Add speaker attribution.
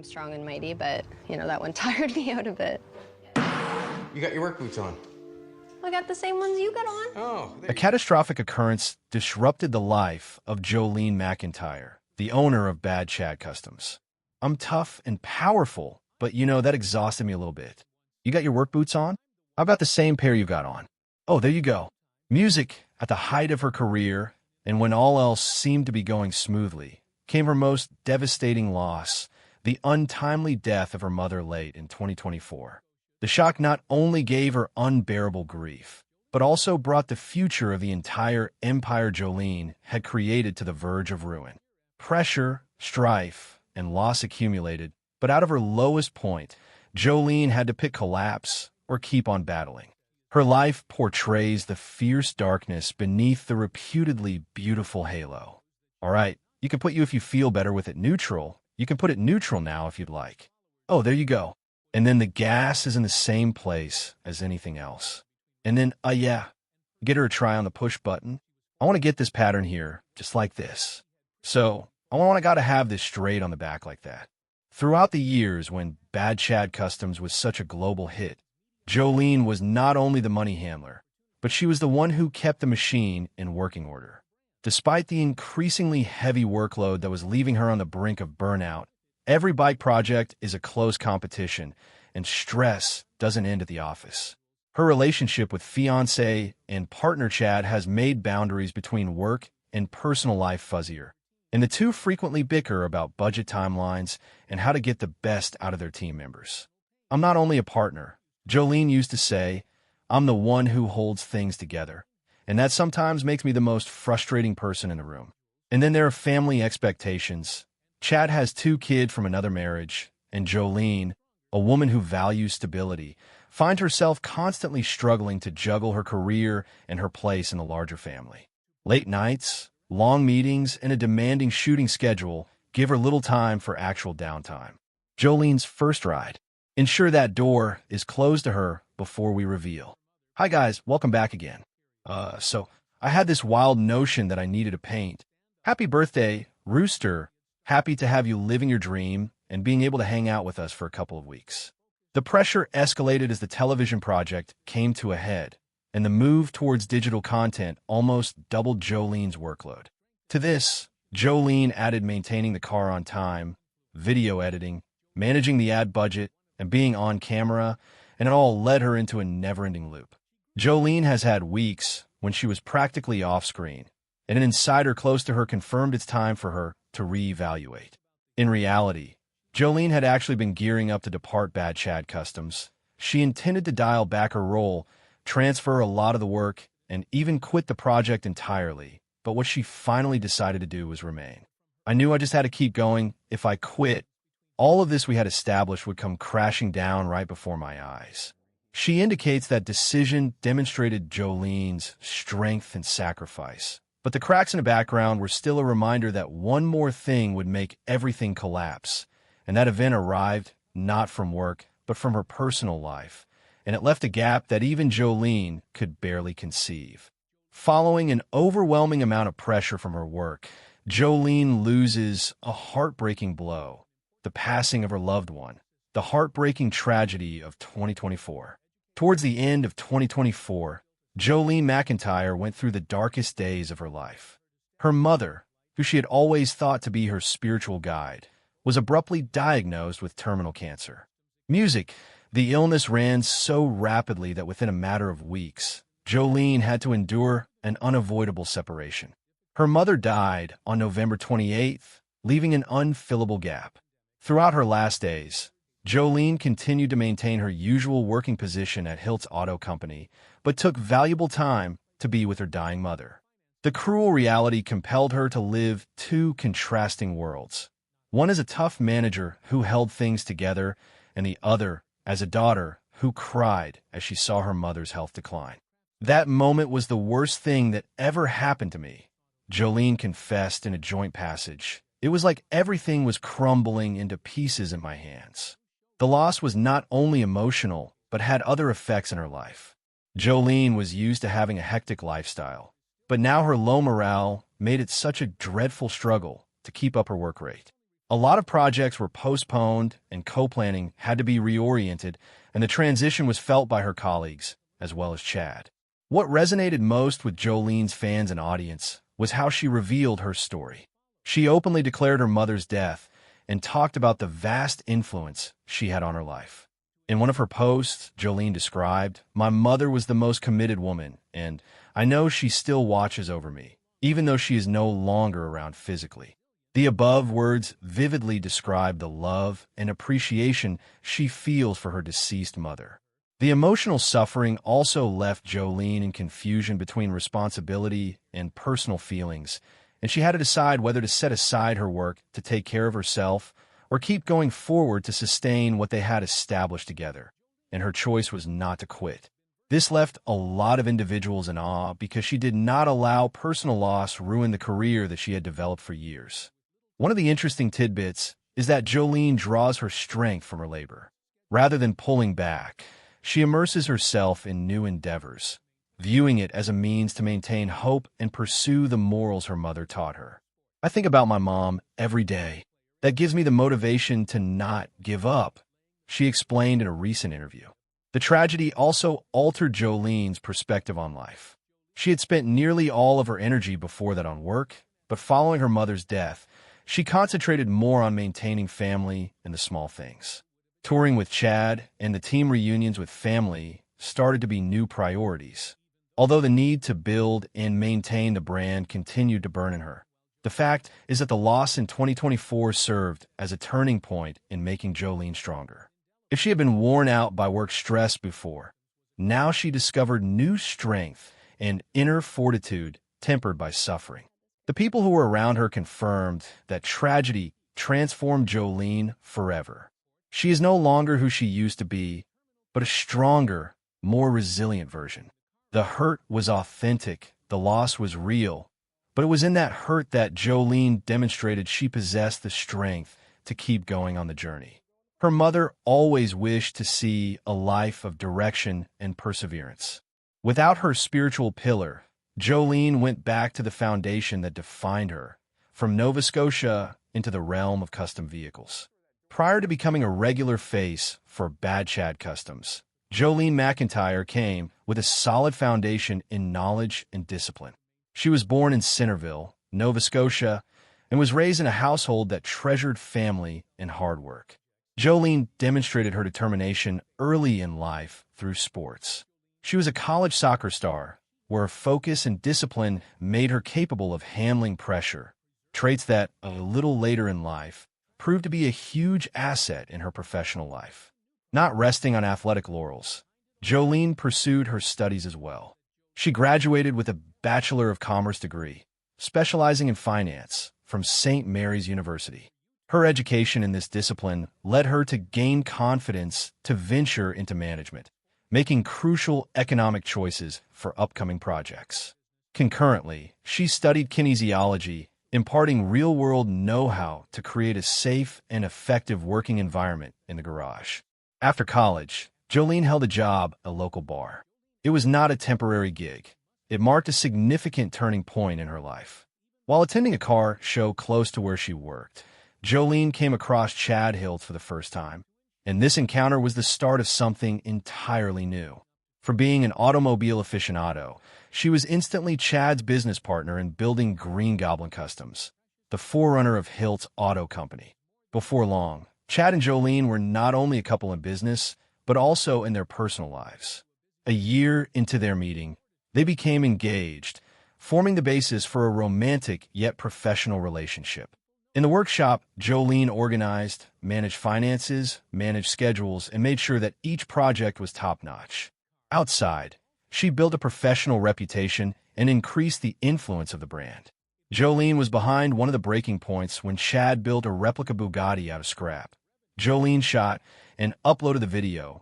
Speaker 1: Strong and mighty, but that one tired me out a bit.
Speaker 2: You got your work boots on.
Speaker 1: I got the same ones you got on.
Speaker 2: Oh,
Speaker 3: A catastrophic occurrence disrupted the life of Jolene Macintyre, the owner of Bad Chad Customs. I'm tough and powerful, but that exhausted me a little bit. You got your work boots on? I've got the same pair you got on. Oh, there you go. Music, at the height of her career, and when all else seemed to be going smoothly, came her most devastating loss, the untimely death of her mother late in 2024. The shock not only gave her unbearable grief, but also brought the future of the entire empire Jolene had created to the verge of ruin. Pressure, strife, and loss accumulated, but out of her lowest point, Jolene had to pick collapse or keep on battling. Her life portrays the fierce darkness beneath the reputedly beautiful halo. All right, you can put you if you feel better with it neutral. You can put it neutral now if you'd like. Oh, there you go. And then the gas is in the same place as anything else. And then, yeah, get her a try on the push button. I want to get this pattern here, just like this. So, I got to have this straight on the back like that. Throughout the years when Bad Chad Customs was such a global hit, Jolene was not only the money handler, but she was the one who kept the machine in working order. Despite the increasingly heavy workload that was leaving her on the brink of burnout, every bike project is a close competition, and stress doesn't end at the office. Her relationship with fiancé and partner Chad has made boundaries between work and personal life fuzzier, and the two frequently bicker about budget timelines and how to get the best out of their team members. I'm not only a partner, Jolene used to say, I'm the one who holds things together, and that sometimes makes me the most frustrating person in the room. And then there are family expectations. Chad has 2 kids from another marriage, and Jolene, a woman who values stability, finds herself constantly struggling to juggle her career and her place in the larger family. Late nights, long meetings, and a demanding shooting schedule give her little time for actual downtime. Jolene's first ride. Ensure that door is closed to her before we reveal. Hi guys, welcome back again. So I had this wild notion that I needed to paint. Happy birthday, Rooster. Happy to have you living your dream and being able to hang out with us for a couple of weeks. The pressure escalated as the television project came to a head, and the move towards digital content almost doubled Jolene's workload. To this, Jolene added maintaining the car on time, video editing, managing the ad budget, and being on camera, and it all led her into a never-ending loop. Jolene has had weeks when she was practically off-screen, and an insider close to her confirmed it's time for her to reevaluate. In reality, Jolene had actually been gearing up to depart Bad Chad Customs. She intended to dial back her role, transfer a lot of the work, and even quit the project entirely, but what she finally decided to do was remain. I knew I just had to keep going. If I quit, all of this we had established would come crashing down right before my eyes. She indicates that decision demonstrated Jolene's strength and sacrifice, but the cracks in the background were still a reminder that one more thing would make everything collapse, and that event arrived not from work, but from her personal life, and it left a gap that even Jolene could barely conceive. Following an overwhelming amount of pressure from her work, Jolene loses a heartbreaking blow. The passing of her loved one, the heartbreaking tragedy of 2024. Towards the end of 2024, Jolene Macintyre went through the darkest days of her life. Her mother, who she had always thought to be her spiritual guide, was abruptly diagnosed with terminal cancer. Music, the illness ran so rapidly that within a matter of weeks, Jolene had to endure an unavoidable separation. Her mother died on November 28th, leaving an unfillable gap. Throughout her last days, Jolene continued to maintain her usual working position at Hilt's Auto Company, but took valuable time to be with her dying mother. The cruel reality compelled her to live 2 contrasting worlds. One as a tough manager who held things together, and the other as a daughter who cried as she saw her mother's health decline. That moment was the worst thing that ever happened to me, Jolene confessed in a joint passage. It was like everything was crumbling into pieces in my hands. The loss was not only emotional, but had other effects in her life. Jolene was used to having a hectic lifestyle, but now her low morale made it such a dreadful struggle to keep up her work rate. A lot of projects were postponed and co-planning had to be reoriented, and the transition was felt by her colleagues, as well as Chad. What resonated most with Jolene's fans and audience was how she revealed her story. She openly declared her mother's death and talked about the vast influence she had on her life. In one of her posts, Jolene described, "My mother was the most committed woman, and I know she still watches over me, even though she is no longer around physically." The above words vividly describe the love and appreciation she feels for her deceased mother. The emotional suffering also left Jolene in confusion between responsibility and personal feelings, and she had to decide whether to set aside her work to take care of herself or keep going forward to sustain what they had established together. And her choice was not to quit. This left a lot of individuals in awe because she did not allow personal loss ruin the career that she had developed for years. One of the interesting tidbits is that Jolene draws her strength from her labor. Rather than pulling back, she immerses herself in new endeavors, viewing it as a means to maintain hope and pursue the morals her mother taught her. "I think about my mom every day. That gives me the motivation to not give up," she explained in a recent interview. The tragedy also altered Jolene's perspective on life. She had spent nearly all of her energy before that on work, but following her mother's death, she concentrated more on maintaining family and the small things. Touring with Chad and the team reunions with family started to be new priorities, although the need to build and maintain the brand continued to burn in her. The fact is that the loss in 2024 served as a turning point in making Jolene stronger. If she had been worn out by work stress before, now she discovered new strength and inner fortitude tempered by suffering. The people who were around her confirmed that tragedy transformed Jolene forever. She is no longer who she used to be, but a stronger, more resilient version. The hurt was authentic, the loss was real, but it was in that hurt that Jolene demonstrated she possessed the strength to keep going on the journey. Her mother always wished to see a life of direction and perseverance. Without her spiritual pillar, Jolene went back to the foundation that defined her, from Nova Scotia into the realm of custom vehicles. Prior to becoming a regular face for Bad Chad Customs, Jolene Macintyre came with a solid foundation in knowledge and discipline. She was born in Centerville, Nova Scotia, and was raised in a household that treasured family and hard work. Jolene demonstrated her determination early in life through sports. She was a college soccer star, where focus and discipline made her capable of handling pressure, traits that, a little later in life, proved to be a huge asset in her professional life. Not resting on athletic laurels, Jolene pursued her studies as well. She graduated with a Bachelor of Commerce degree, specializing in finance, from St. Mary's University. Her education in this discipline led her to gain confidence to venture into management, making crucial economic choices for upcoming projects. Concurrently, she studied kinesiology, imparting real-world know-how to create a safe and effective working environment in the garage. After college, Jolene held a job at a local bar. It was not a temporary gig. It marked a significant turning point in her life. While attending a car show close to where she worked, Jolene came across Chad Hilt for the first time, and this encounter was the start of something entirely new. From being an automobile aficionado, she was instantly Chad's business partner in building Green Goblin Customs, the forerunner of Hilt's auto company. Before long, Chad and Jolene were not only a couple in business, but also in their personal lives. A year into their meeting, they became engaged, forming the basis for a romantic yet professional relationship. In the workshop, Jolene organized, managed finances, managed schedules, and made sure that each project was top-notch. Outside, she built a professional reputation and increased the influence of the brand. Jolene was behind one of the breaking points when Chad built a replica Bugatti out of scrap. Jolene shot and uploaded the video,